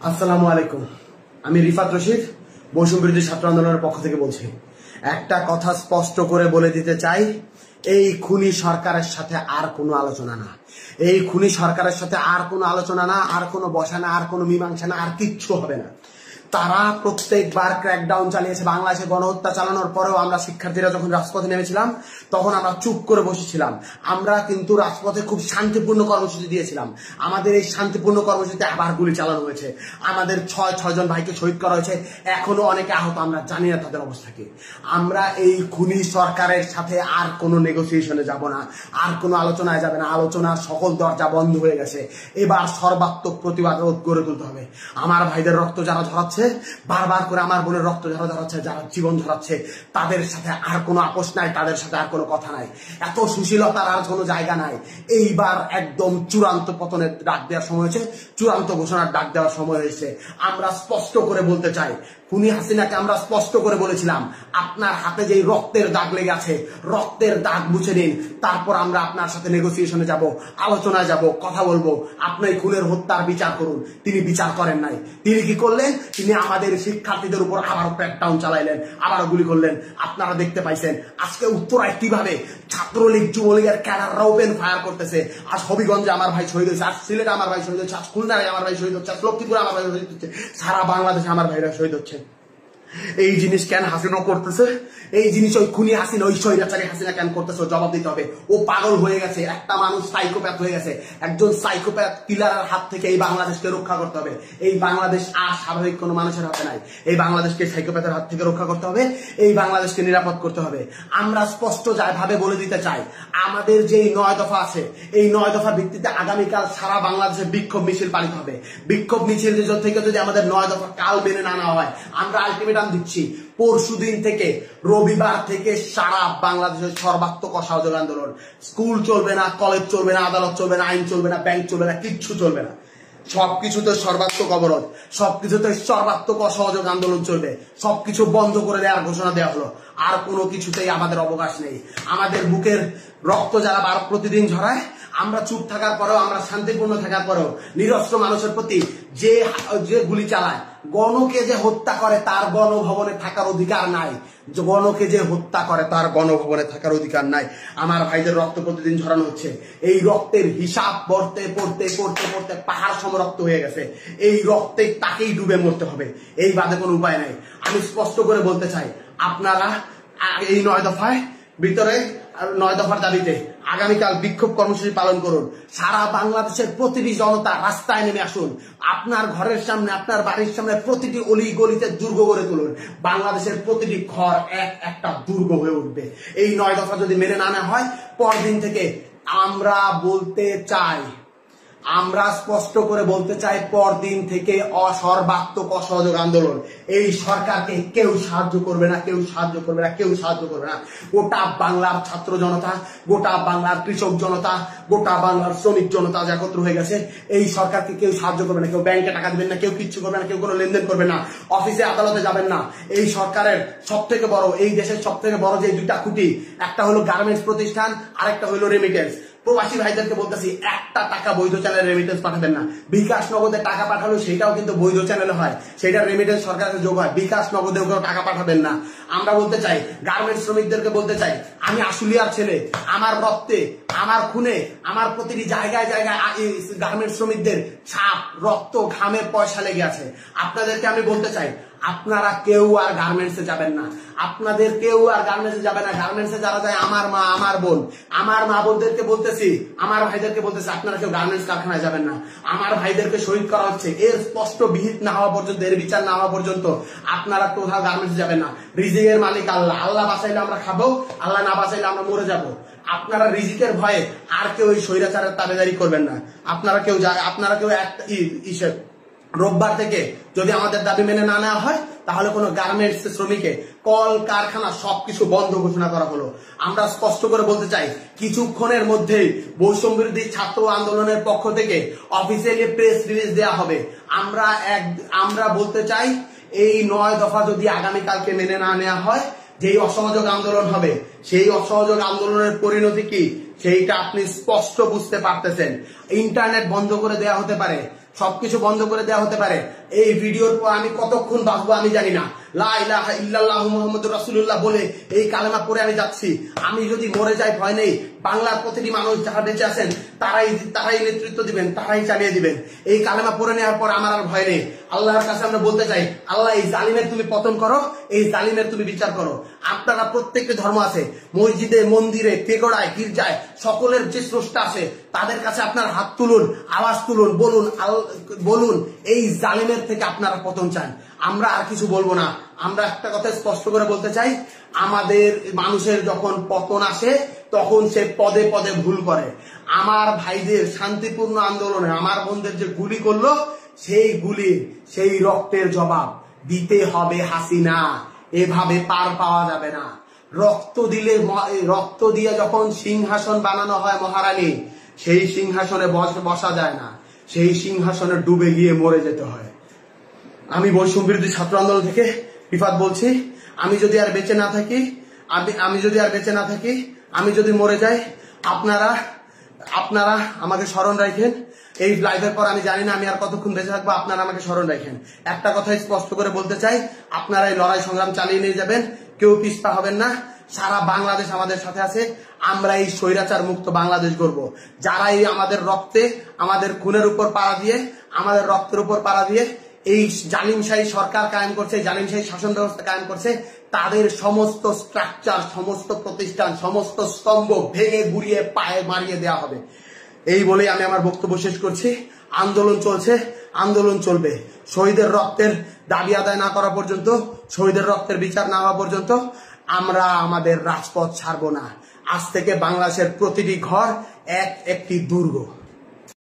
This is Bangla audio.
আসসালামু আলাইকুম। আমি রিফাত রশিদ বৈষম্য বিরোধী ছাত্র আন্দোলনের পক্ষ থেকে বলছি। একটা কথা স্পষ্ট করে বলে দিতে চাই, এই খুনি সরকারের সাথে আর কোনো আলোচনা না। এই খুনি সরকারের সাথে আর কোনো আলোচনা না, আর কোনো বসা না, আর কোনো মীমাংসা না, আর কিচ্ছু হবে না। তারা প্রত্যেকবার ক্র্যাকডাউন চালিয়েছে। বাংলাদেশে গণহত্যা চালানোর পরেও আমরা শিক্ষার্থীরা যখন রাজপথে নেমেছিলাম তখন আমরা চুপ করে বসেছিলাম। আমরা কিন্তু রাজপথে খুব শান্তিপূর্ণ কর্মসূচি দিয়েছিলাম। আমাদের এই শান্তিপূর্ণ কর্মসূচিতে আবার গুলি চালানো হয়েছে। আমাদের ছয়জন ভাইকে শহীদ করা হয়েছে, এখনো অনেকে আহত। আমরা জানি না তাদের অবস্থা কি। আমরা এই খুনি সরকারের সাথে আর কোনো নেগোসিয়েশনে যাব না, আর কোনো আলোচনায় যাবে না। আলোচনার সকল দরজা বন্ধ হয়ে গেছে। এবার সর্বাত্মক প্রতিবাদ গড়ে তুলতে হবে। আমার ভাইদের রক্ত যারা ঝরাচ্ছে, বারবার করে আমার বোনের রক্ত যারা ঝরাচ্ছে, যারা জীবন ঝরাচ্ছে, তাদের সাথে আর কোনো আপোষ নাই, তাদের সাথে আর কোনো কথা নাই। এত সুশীলতার আর কোনো জায়গা নাই। এইবার একদম চূড়ান্ত পতনের ডাক দেওয়ার সময় হয়েছে, চূড়ান্ত ঘোষণার ডাক দেওয়ার সময় হয়েছে। আমরা স্পষ্ট করে বলতে চাই, খুনি হাসিনাকে আমরা স্পষ্ট করে বলেছিলাম, আপনার হাতে যেই রক্তের দাগ লেগে আছে, রক্তের দাগ মুছে নিন, তারপর আমরা আপনার সাথে নেগোসিয়েশনে যাব, আলোচনায় যাব, কথা বলবো। আপনি খুনের হত্যার বিচার করুন। তিনি বিচার করেন নাই। তিনি কি করলেন? তিনি আমাদের শিক্ষার্থীদের উপর আবারও ক্র্যাকডাউন চালাইলেন, আবারও গুলি করলেন। আপনারা দেখতে পাইছেন আজকে উত্তরায় কিভাবে ছাত্রলীগ যুবলীগের ক্যাডাররা ওপেন ফায়ার করতেছে। আজ হবিগঞ্জে আমার ভাই শহীদ হয়েছে, আজ সিলেটে আমার ভাই শহীদ হচ্ছে, আজ খুলনায় আমার ভাই শহীদ হচ্ছে, আজ লক্ষ্মীপুরে আমার ভাই শহীদ হচ্ছে, সারা বাংলাদেশে আমার ভাইরা শহীদ হচ্ছে। এই জিনিস কেন হাসিনা করতেছে? এই জিনিস ওই খুনি হাসিনা, ওই স্বৈরাচারী হাসিনা কেন করতেছে? জবাব দিতে হবে। ও পাগল হয়ে গেছে, একটা মানুষ সাইকোপ্যাথ হয়ে গেছে। একজন সাইকোপ্যাথ কিলারের হাত থেকে এই বাংলাদেশকে রক্ষা করতে হবে। এই বাংলাদেশ আর স্বাভাবিক কোনো মানুষের হাতে নাই। এই বাংলাদেশকে সাইকোপ্যাথের হাত থেকে রক্ষা করতে হবে। এই বাংলাদেশকে নিরাপদ করতে হবে। আমরা স্পষ্ট ভাবে বলে দিতে চাই, আমাদের যে 9 দফা আছে, এই 9 দফার ভিত্তিতে আগামীকাল সারা বাংলাদেশে বিক্ষোভ মিছিল পালিত হবে। বিক্ষোভ মিছিল থেকে যদি আমাদের 9 দফা কাল মেনে না নেওয়া হয়, আমরা আলটিমেটাম দিচ্ছি, পরশুদিন থেকে, রবিবার থেকে সারা বাংলাদেশের সর্বাত্মক অসহযোগ আন্দোলন। স্কুল চলবে না, কলেজ চলবে না, আদালত চলবে না, আইন চলবে না, ব্যাংক চলবে না, কিচ্ছু চলবে না। সবকিছুতে সর্বাত্মক অবরোধ, সবকিছুতে সর্বাত্মক অসহযোগ আন্দোলন চলবে। সবকিছু বন্ধ করে দেওয়ার ঘোষণা দেওয়া হলো। আর কোনো কিছুতেই আমাদের অবকাশ নেই। আমাদের বুকের রক্ত যারা প্রতিদিন ঝরায়, আমরা চুপ থাকার পরেও, আমরা শান্তিপূর্ণ থাকার পরেও নিরস্ত্র মানুষের প্রতি যে গুলি চালায়, গণকে যে হত্যা করে তার গণভবনে থাকার অধিকার নাই। গণকে যে হত্যা করে তার গণভবনে থাকার অধিকার নাই। আমার ভাইদের রক্ত প্রতিদিন ঝরানো হচ্ছে। এই রক্তের হিসাব পড়তে পড়তে পড়তে পড়তে পাহাড় সম রক্ত হয়ে গেছে। এই রক্তে তাকেই ডুবে মরতে হবে। এই বাদে কোনো উপায় নাই। আমি স্পষ্ট করে বলতে চাই, আপনারা এই 9 দফায় ভিতরে 9 দফার দাবিতে আগামীকাল বিক্ষোভ কর্মসূচি পালন করুন। সারা বাংলাদেশের প্রতিটি জনতা রাস্তায় নেমে আসুন। আপনার ঘরের সামনে, আপনার বাড়ির সামনে প্রতিটি অলি গলিতে দুর্গ গড়ে তুলুন। বাংলাদেশের প্রতিটি ঘর একটা দুর্গ হয়ে উঠবে। এই 9 দফা যদি মেনে না নেওয়া হয়, পরদিন থেকে আমরা বলতে চাই, আমরা স্পষ্ট করে বলতে চাই, পরদিন থেকে সর্বাত্মক অসহযোগ আন্দোলন। এই সরকারকে কেউ সাহায্য করবে না, কেউ সাহায্য করবে না, কেউ সাহায্য করবে না। গোটা বাংলার ছাত্র জনতা, গোটা বাংলার কৃষক জনতা, গোটা বাংলার শ্রমিক জনতা একত্র হয়ে গেছে। এই সরকারকে কেউ সাহায্য করবে না। কেউ ব্যাংকে টাকা দিবেন না, কেউ কিচ্ছু করবে না, কেউ কোনো লেনদেন করবে না, অফিসে আদালতে যাবেন না। এই সরকারের সব থেকে বড়, এই দেশের সব থেকে বড় যে 2টা খুঁটি, একটা হলো গার্মেন্টস প্রতিষ্ঠান, আরেকটা হলো রেমিটেন্স। প্রবাসী ভাইদেরকে বলতেছি, একটা টাকা বৈধ চ্যানেলে রেমিটেন্স পাঠাবেন না। বিকাশ নগদে টাকা পাঠালো, সেটাও কিন্তু বৈধ চ্যানেলে হয়, সেটা রেমিটেন্স সরকারের যোগ হয়। বিকাশ নগদেও কেউ টাকা পাঠাবেন না। আমরা বলতে চাই, গার্মেন্টস শ্রমিকদেরকে বলতে চাই, আমি আশুলিয়ার ছেলে, আমার রক্তে, আমার খুনে, আমার প্রতিটি জায়গায় জায়গায় গার্মেন্টস শ্রমিকদের ছাপ, রক্ত, ঘামের পয়সা লেগে আছে। আপনাদেরকে আমি বলতে চাই, আপনারা কেউ আর গার্মেন্টসে যাবেন না। আপনাদের কেউ আর গার্মেন্টসে যাবে না। গার্মেন্টসে যারা যায়, আমার মা, আমার বোন, আমার মা বোনদেরকে বলতেছি, আমার ভাইদেরকে বলতেছি, আপনারা কেউ গার্মেন্টস কারখানায় যাবেন না। আমার ভাইদেরকে শহীদ করা হচ্ছে, এর স্পষ্ট বিহিত না হওয়া পর্যন্ত, এর বিচার না হওয়া পর্যন্ত আপনারা কোথাও গার্মেন্টসে যাবেন না। রিজিকের মালিক আল্লাহ। আল্লাহ বাঁচাইলে আমরা খাবো, আল্লাহ না বাঁচাইলে আমরা মরে যাবো। আপনারা রিজিকের ভয়ে আর কেউ ওই স্বৈরাচারের তাবেদারি করবেন না। আপনারা কেউ একটা রোববার থেকে যদি আমাদের দাবি মেনে না নেওয়া হয়, তাহলে কোনো গার্মেন্টস শ্রমিকে, কল কারখানা সবকিছু বন্ধ ঘোষণা করা হলো। আমরা স্পষ্ট করে বলতে চাই, কিছুক্ষণের মধ্যেই বৈষম্য বিরোধী ছাত্র আন্দোলনের পক্ষ থেকে অফিসিয়ালি প্রেস রিলিজ দেওয়া হবে। আমরা বলতে চাই, এই 9 দফা যদি আগামীকালকে মেনে না নেওয়া হয়, যেই অসহযোগ আন্দোলন হবে, সেই অসহযোগ আন্দোলনের পরিণতি কি সেইটা আপনি স্পষ্ট বুঝতে পারতেছেন। ইন্টারনেট বন্ধ করে দেওয়া হতে পারে, সবকিছু বন্ধ করে দেওয়া হতে পারে। এই ভিডিওর পর আমি কতক্ষণ বাঁচবো আমি জানি না। লা ইলাহা ইল্লাল্লাহু মুহাম্মাদুর রাসূলুল্লাহ বলে এই কালেমা পড়ে আমি যাচ্ছি। আমি যদি মরে যাই ভয় নেই, বাংলার প্রতিটি মানুষ যারা বেঁচে আছেন তারাই নেতৃত্ব দিবেন, তারাই চালিয়ে দিবেন। এই কালেমা পড়ে নেওয়ার পর আমার আর ভয় নেই। আল্লাহর কাছে আমরা বলতে চাই, আল্লাহ এই জালিমের তুমি পতন করো, এই জালিমের তুমি বিচার করো। আপনারা প্রত্যেকটি ধর্ম আছে, মসজিদে, মন্দিরে, পেগোড়ায়, গির্জায়, সকলের যে স্রষ্টা আছে তাদের কাছে আপনার হাত তুলুন, আওয়াজ তুলুন, বলুন এই জালিমের থেকে আপনারা পতন চান। আমরা আর কিছু বলবো না। আমরা একটা কথা স্পষ্ট করে বলতে চাই, আমাদের মানুষের যখন পতন আসে তখন সে পদে পদে ভুল করে। আমার ভাইদের শান্তিপূর্ণ আন্দোলনে আমার বোনদের যে গুলি করলো, সেই গুলির সেই রক্তের জবাব দিতে হবে হাসিনা। এভাবে পার পাওয়া যাবে না। রক্ত দিয়ে যখন সিংহাসন বানানো হয় মহারানী, সেই সিংহাসনে বসা যায় না, সেই সিংহাসনে ডুবে গিয়ে মরে যেতে হয়। আমি বৈষম্য বিরোধী ছাত্র আন্দোলন থেকে রিফাত বলছি, আমি যদি আর বেঁচে না থাকি, আমি যদি মরে যাই, আপনারা আমাকে স্মরণ রাখেন। এই লাইভের পর আমি জানি না আমি আর কতক্ষণ বেঁচে থাকবো, আপনারা আমাকে স্মরণ রাখেন। একটা কথাই স্পষ্ট করে বলতে চাই, আপনারা এই লড়াই সংগ্রাম চালিয়ে নিয়ে যাবেন, কেউ পিছপা হবেন না। সারা বাংলাদেশ আমাদের সাথে আছে। আমরা এই স্বৈরাচার মুক্ত বাংলাদেশ গড়ব। যারা এই আমাদের রক্তে, আমাদের খুনের উপর পাড়া দিয়ে, আমাদের রক্তের উপর পাড়া দিয়ে এই জালিমশাহী সরকার কায়েম করছে, জালিমশাহী শাসন ব্যবস্থা কায়েম করছে, তাদের সমস্ত স্ট্রাকচার, সমস্ত প্রতিষ্ঠান, সমস্ত স্তম্ভ ভেঙে গুড়িয়ে পায়ে মারিয়ে দেওয়া হবে। এই বলেই আমি আমার বক্তব্য শেষ করছি। আন্দোলন চলছে, আন্দোলন চলবে। শহীদের রক্তের দাবি আদায় না করা পর্যন্ত, শহীদের রক্তের বিচার না হওয়া পর্যন্ত আমরা আমাদের রাজপথ ছাড়বো না। আজ থেকে বাংলাদেশের প্রতিটি ঘর একটি দুর্গ।